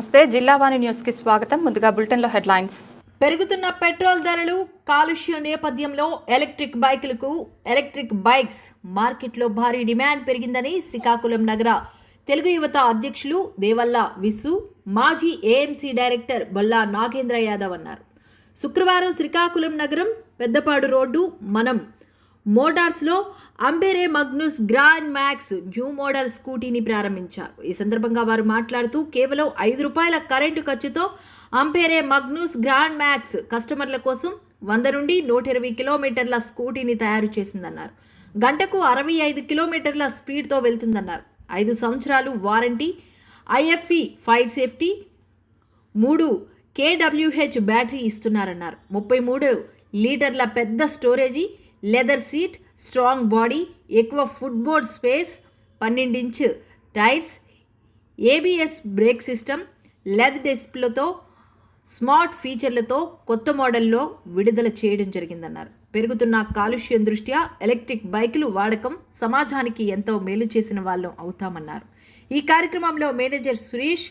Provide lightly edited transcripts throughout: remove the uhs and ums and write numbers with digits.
నమస్తే జిల్లావాణి న్యూస్ కి స్వాగతం. ముందుగా బులెటిన్ లో హెడ్లైన్స్. పెరుగుతున్న పెట్రోల్ ధరలు, కాలుష్య నేపథ్యంలో ఎలక్ట్రిక్ బైక్స్ మార్కెట్లో భారీ డిమాండ్ పెరిగిందని శ్రీకాకుళం నగర తెలుగు యువత అధ్యక్షులు దేవల్ల విసు, మాజీ ఏఎంసీ డైరెక్టర్ బొల్లా నాగేంద్ర యాదవ్ అన్నారు. శుక్రవారం శ్రీకాకుళం నగరం పెద్దపాడు రోడ్డు మనం మోటార్స్లో అంబెరే మగ్నస్ గ్రాండ్ మ్యాక్స్ న్యూ మోడల్ స్కూటీని ప్రారంభించారు. ఈ సందర్భంగా వారు మాట్లాడుతూ కేవలం ₹5 కరెంటు ఖర్చుతో అంబెరే మగ్నస్ గ్రాండ్ మ్యాక్స్ కస్టమర్ల కోసం 100 నుండి 120 కిలోమీటర్ల స్కూటీని తయారు చేసిందన్నారు. గంటకు 65 కిలోమీటర్ల స్పీడ్తో వెళ్తుందన్నారు. 5 సంవత్సరాలు warranty, IFE fire safety, 3 kWh battery ఇస్తున్నారన్నారు. 33 లీటర్ల పెద్ద storage, leather seat, strong body, ఎక్కువ footboard space, 12 inch tyres, ABS brake system, LED డిస్ప్లేతో స్మార్ట్ ఫీచర్లతో కొత్త మోడల్లో విడుదల చేయడం జరిగిందన్నారు. పెరుగుతున్న కాలుష్యం దృష్ట్యా ఎలక్ట్రిక్ బైకులు వాడకం సమాజానికి ఎంతో మేలు చేసిన వాళ్ళం అవుతామన్నారు. ఈ కార్యక్రమంలో మేనేజర్ సురేష్,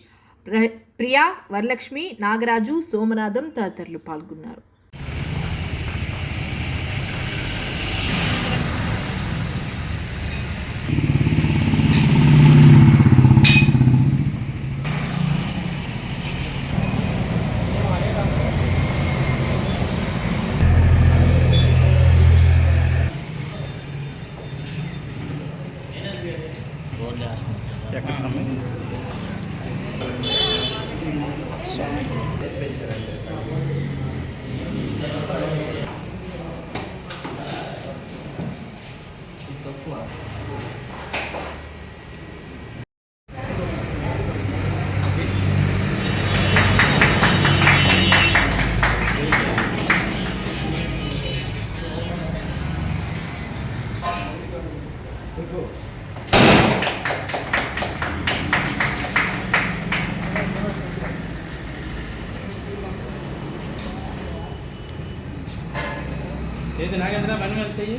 ప్రియా, వరలక్ష్మి, నాగరాజు, సోమనాథం తదితరులు పాల్గొన్నారు. ఏది నాగేంద్ర బండి వెళ్తాయి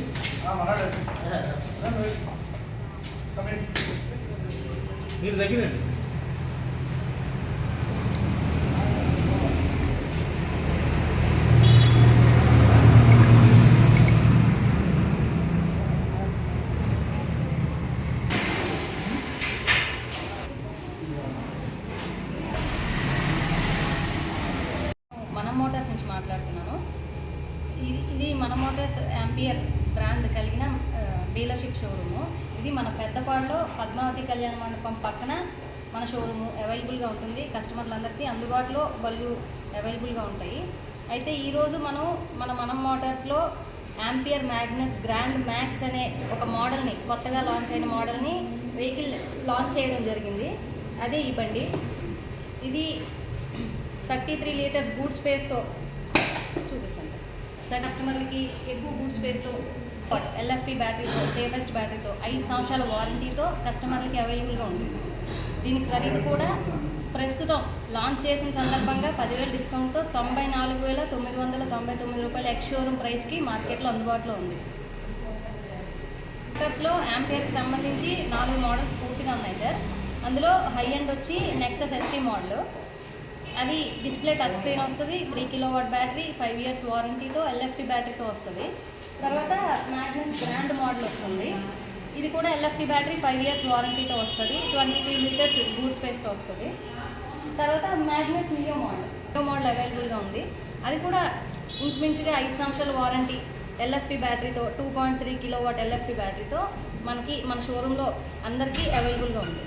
మీరు దగ్గరండి. మనం మోటార్స్ నుంచి మాట్లాడుతున్నాను. ఇది మన మోటార్స్ యాంపియర్ బ్రాండ్ కలిగిన డీలర్షిప్ షోరూము. ఇది మన పెద్దపాడులో పద్మావతి కళ్యాణ మండపం పక్కన మన షోరూము అవైలబుల్గా ఉంటుంది. కస్టమర్లందరికీ అందుబాటులో బళ్ళు అవైలబుల్గా ఉంటాయి. అయితే ఈరోజు మనం మోటార్స్లో యాంపియర్ మ్యాగ్నస్ గ్రాండ్ మ్యాక్స్ అనే ఒక మోడల్ని, కొత్తగా లాంచ్ అయిన మోడల్ని వెహికల్ లాంచ్ చేయడం జరిగింది. అదే ఈ బండి. ఇది 33 లీటర్స్ బూట్ స్పేస్తో చూపిస్తాను సార్. కస్టమర్లకి ఎక్కువ బూట్ స్పేస్తో, LFP బ్యాటరీతో, సేఫెస్ట్ బ్యాటరీతో, 5 సంవత్సరాల వారంటీతో కస్టమర్లకి అవైలబుల్గా ఉంటుంది. దీని ఖరీదు కూడా ప్రస్తుతం లాంచ్ చేసిన సందర్భంగా 10,000 డిస్కౌంట్తో ₹94,999 ఎక్స్ షోరూమ్ ప్రైస్కి మార్కెట్లో అందుబాటులో ఉంది. మోటార్స్లో యాంపియర్కి సంబంధించి 4 మోడల్స్ పూర్తిగా ఉన్నాయి సార్. అందులో హై ఎండ్ వచ్చి నెక్సస్ ST మోడల్. అది డిస్ప్లే టచ్ స్క్రీన్ వస్తుంది, 3 kW బ్యాటరీ, 5 years వారంటీతో, LFP బ్యాటరీతో వస్తుంది. తర్వాత మ్యాగ్నస్ గ్రాండ్ మోడల్ వస్తుంది. ఇది కూడా LFP బ్యాటరీ, 5 years వారంటీతో వస్తుంది, 22 లీటర్స్ బూట్ స్పేస్తో వస్తుంది. తర్వాత మ్యాగ్నస్ నియో మోడల్ అవైలబుల్గా ఉంది. అది కూడా ఇంచుమించుగా 5 సంవత్సరాల వారంటీ, LFP బ్యాటరీతో, 2.3 kW LFP బ్యాటరీతో మన షోరూంలో అందరికీ అవైలబుల్గా ఉంది.